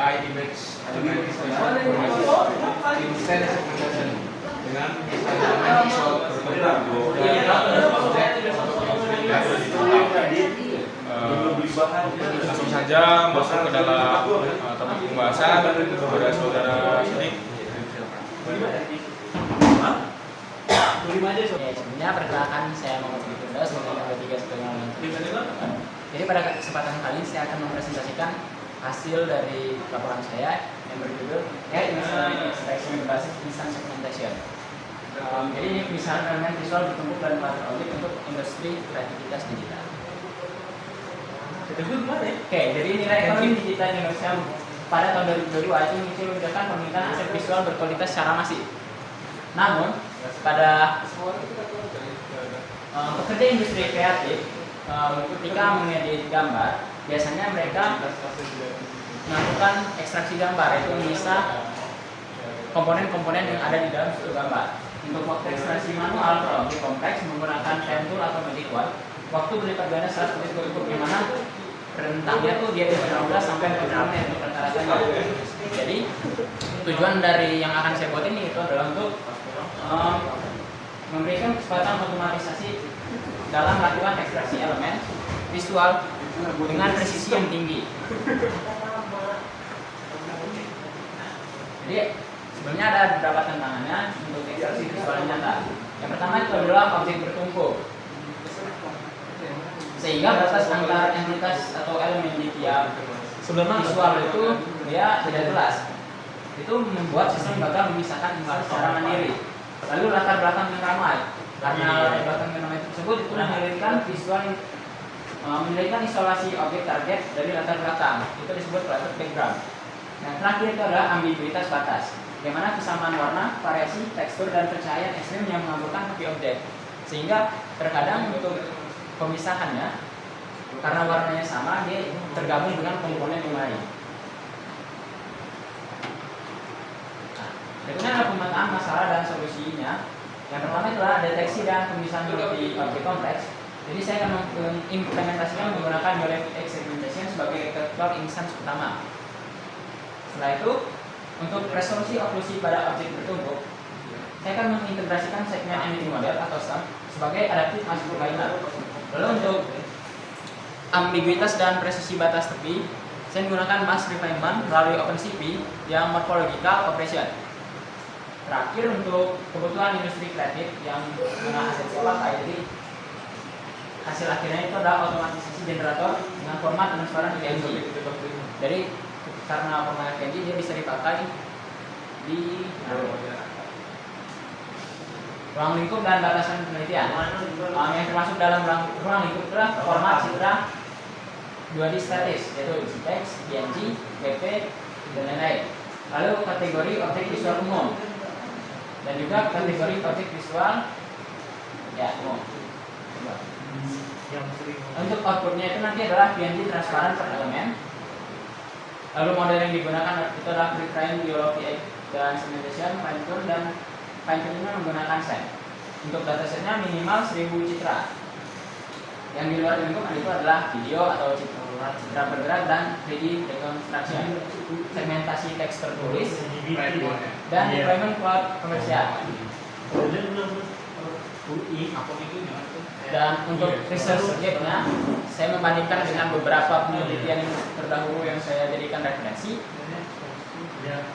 AI image animated instant segmentation dengan misalnya visual berbentuk objek langsung saja masuk ke dalam topik pembahasan kepada saudara Sidik. Ya, sebelumnya perkenalkan saya Muhammad Sidik Firdaus sebagai tiga sebagai. Jadi pada kesempatan kali ini saya akan mempresentasikan hasil dari laporan saya yang berjudul Instrument Extraction berbasis Instant Segmentation. Jadi ini misalnya elemen visual bertumpuk dan pattern objek untuk industri kreativitas digital. Oke, jadi nilai ekonomi digital Indonesia pada tahun 2022 itu muncul lonjakan permintaan aset visual berkualitas secara masif. Namun pada pekerja industri kreatif ketika mengedit gambar, biasanya mereka melakukan ekstraksi gambar, itu memisah komponen-komponen yang ada di dalam suatu gambar. Untuk waktu ekstraksi manual atau objek kompleks menggunakan pen tool atau magic wand, waktu berlipat ganda 100 detik di mana rentangnya tuh dia 15 sampai 40 menit untuk rata-ratanya. Jadi tujuan dari yang akan saya buat ini itu adalah untuk memberikan kesempatan otomatisasi dalam melakukan ekstraksi elemen visual dengan presisi yang tinggi. Jadi sebenarnya ada beberapa tantangannya untuk ekstraksi visual yang nyata. Yang pertama itu adalah objek bertumpuk, sehingga batas antar entitas atau elemen di tiap visual itu dia tidak jelas. Itu membuat sistem bakal memisahkan visual secara mandiri. Lalu latar belakang yang ramai, karena latar belakang yang ramai tersebut itu menyelidikkan isolasi objek target dari latar belakang. Itu disebut cluttered background. Yang terakhir itu adalah ambiguitas batas, di mana kesamaan warna, variasi, tekstur, dan pencahayaan ekstrim yang mengaburkan kopi objek. Sehingga terkadang untuk pemisahannya, karena warnanya sama, dia tergabung dengan komponen yang lain. Berikutnya adalah pemetaan masalah dan solusinya. Yang pertama adalah deteksi dan pemisahan di objek kompleks. Jadi saya akan mengimplementasikan menggunakan Neuralink segmentation sebagai vector instance utama. Setelah itu, untuk resolusi oklusi pada objek bertumpuk, saya akan mengintegrasikan segmen emitting model atau SEM sebagai adaptif mask liner. Lalu untuk ambiguitas dan presisi batas tepi, saya menggunakan mask refinement melalui OpenCV yang morphological operation. Terakhir untuk kebutuhan industri kreatif yang menggunakan aset pakai, jadi hasil akhirnya itu adalah otomatisasi generator dengan format transparan PNG. Jadi karena format PNG dia bisa dipakai di ruang lingkup dan batasan penelitian. Yang termasuk dalam ruang lingkup adalah format citra 2D statis, yaitu JPEG, PNG, BP, dan lain-lain. Lalu kategori objek visual umum dan juga kategori objek visual umum. Untuk outputnya itu nanti adalah PNG transparan per elemen. Lalu model yang digunakan itu adalah preframe, biologi, dan segmentation, fine tune, dan fine tune menggunakan SEM. Untuk datasetnya minimal 1000 citra. Yang di luar lingkup itu adalah video atau citra bergerak dan 3D reconstruction, segmentasi teks tertulis, dan deployment cloud komersial. Dan untuk research subjeknya, saya membandingkan dengan beberapa penelitian terdahulu yang saya jadikan referensi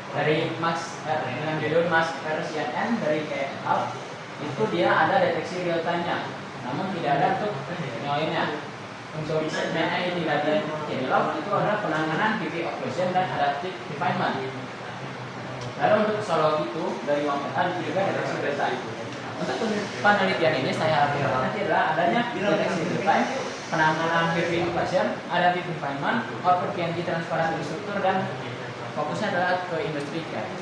dari Max dengan judul Max CNN dari KL. Itu dia ada deteksi real time-nya, namun tidak ada untuk lainnya. Untuk segmen yang tidak di-develop itu adalah penanganan PV occlusion dan adaptive refinement. Lalu untuk solo itu dari Wangpetan juga deteksi real time. Untuk penelitian ini saya harapkan nanti adalah adanya deteksi real time, penanganan PV occlusion, adaptive refinement, output PNG transparan struktur, dan fokusnya adalah ke industri kreatif.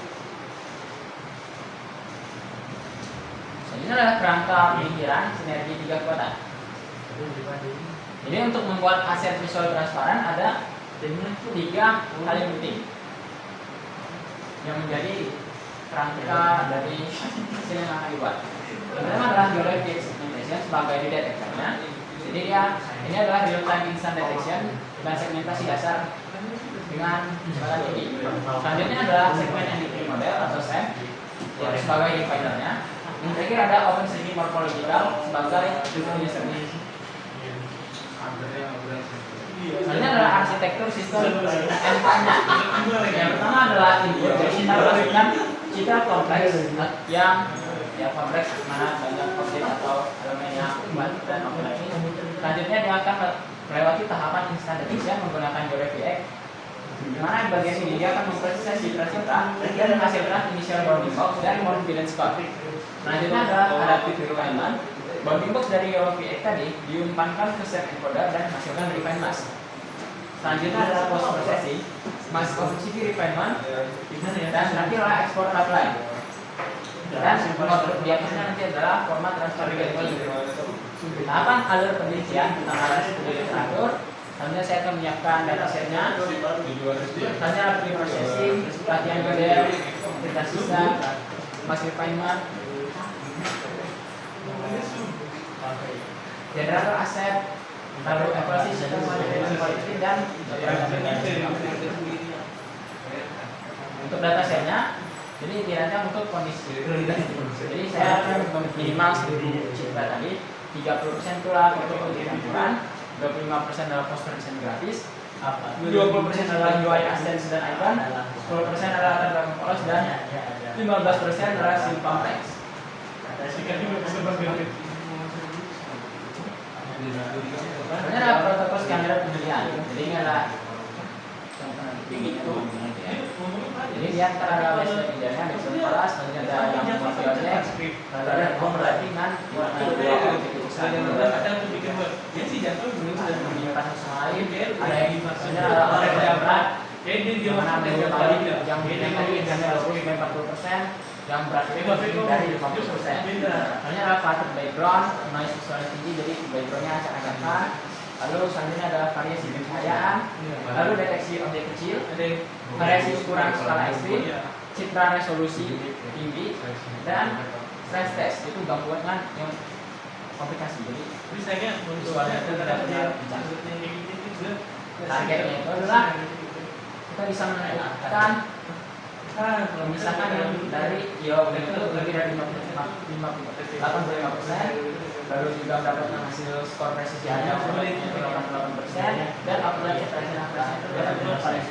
Selanjutnya adalah kerangka pemikiran sinergi 3 kekuatan. Jadi untuk membuat aset visual transparan ada 3 hal yang penting yang menjadi kerangka dari hasil yang akan dibuat. Yang pertama adalah geographic segmentation sebagai detektornya. Jadi ini adalah real time instant detection dan segmentasi dasar dengan kecepatan tinggi. Selanjutnya adalah segmen entity model atau SEM sebagai definernya. Yang terakhir ada OpenCV morphological sebagai definisher. Selanjutnya adalah arsitektur sistem MK-nya. Yang pertama adalah input, jadi kita masukkan citra kompleks yang kompleks mana banyak objek atau elemen yang banyak dan objek ini. Selanjutnya dia akan melewati tahapan instant detection menggunakan GeoReflex, di mana di bagian ini dia akan memproses citra-citra dan menghasilkan initial bounding box dan confidence score. Selanjutnya adalah adaptive refinement. Bounding box dari GeoReflex tadi diumpankan ke set encoder dan menghasilkan refine mask. Selanjutnya adalah post processing, mask OpenCV refinement, dan terakhir adalah export pipeline. Dan di atasnya nanti adalah format transferability. Tahapan alur penelitian tentang alat studi literatur. Selanjutnya saya akan menyiapkan datasetnya. Selanjutnya ada pre-processing, latihan model, cerita sisa, mask refinement, generator aset, lalu evaluasi sistem manajemen kualitatif dan untuk datasetnya. Jadi dirancang untuk kondisi. Jadi saya akan minimal 1000 citra tadi. 30% itulah foto campuran, 25% adalah poster desain grafis, 20% adalah UI assets dan icon, 10% adalah latar belakang polos dan 15% adalah sim kompleks. Ini adalah protokol standar penelitian. Jadi ini adalah jadi di antara ada base pidana, base kelas, kemudian ada yang multi objek, lalu ada pemberlatingan, warna dua objek itu saja. Menyimpan sama lain, ada yang maksudnya ada objek yang berat, yang mana media balik, yang tadi yang 20-40%, yang berat itu dari 50%. Soalnya ada clutter background, noise visual tinggi, jadi backgroundnya acak-acakan. Lalu selanjutnya ada variasi pencahayaan, lalu deteksi objek kecil, variasi ukuran skala ekstrim, citra resolusi tinggi, dan stress test itu gangguan yang komplikasi. Jadi visualnya itu tidak benar bincang. Targetnya itu adalah kita bisa menentukan misalkan yang dari objek itu lebih dari 85%, lalu juga mendapatkan hasil skor presisi hanya 88%, dan apabila citra paling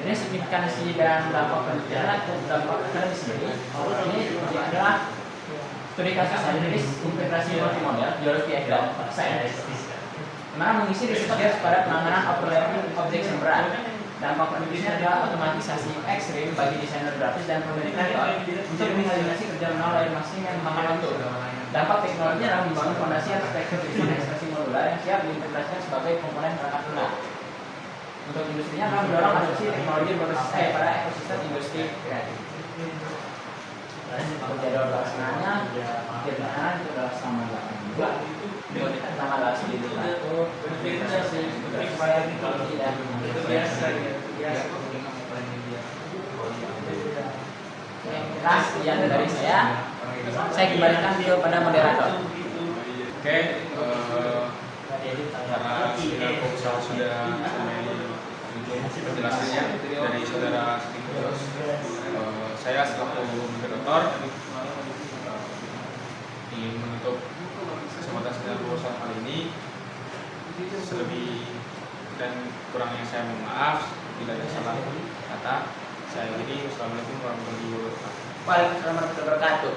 ini signifikansi dan dampak penelitian atau dampak akademis sendiri. Ini adalah studi kasus empiris integrasi multimodal GeoReflex dan sains, mana mengisi riset pada penanganan overlapping objek yang berat. Dampak penelitiannya adalah otomatisasi ekstrim bagi desainer grafis dan komunikator untuk mengeliminasi kerja manual layar masing yang memakan waktu. Dampak teknologi adalah membangun fondasi arsitektur desain ekspresi modular yang siap diintegrasikan sebagai komponen perangkat lunak. Untuk industrinya adalah mendorong adopsi teknologi berbasis AI pada ekosistem industri kreatif. Untuk jadwal pelaksanaannya, jadwalnya itu adalah selama 8 bulan. Pertama adalah studi literatur, prosesing, teknologi dan keras. Sekian dari saya kembalikan kepada moderator. Oke, karena kita sudah penjelasannya dari saudara Stinkus, saya selaku moderator ingin menutup kesempatan saya berusaha kali ini. Selebih dan kurangnya saya mohon maaf bila ada salah kata. Saya akhiri. Wassalamualaikum warahmatullahi wabarakatuh. Waalaikumsalam warahmatullahi wabarakatuh.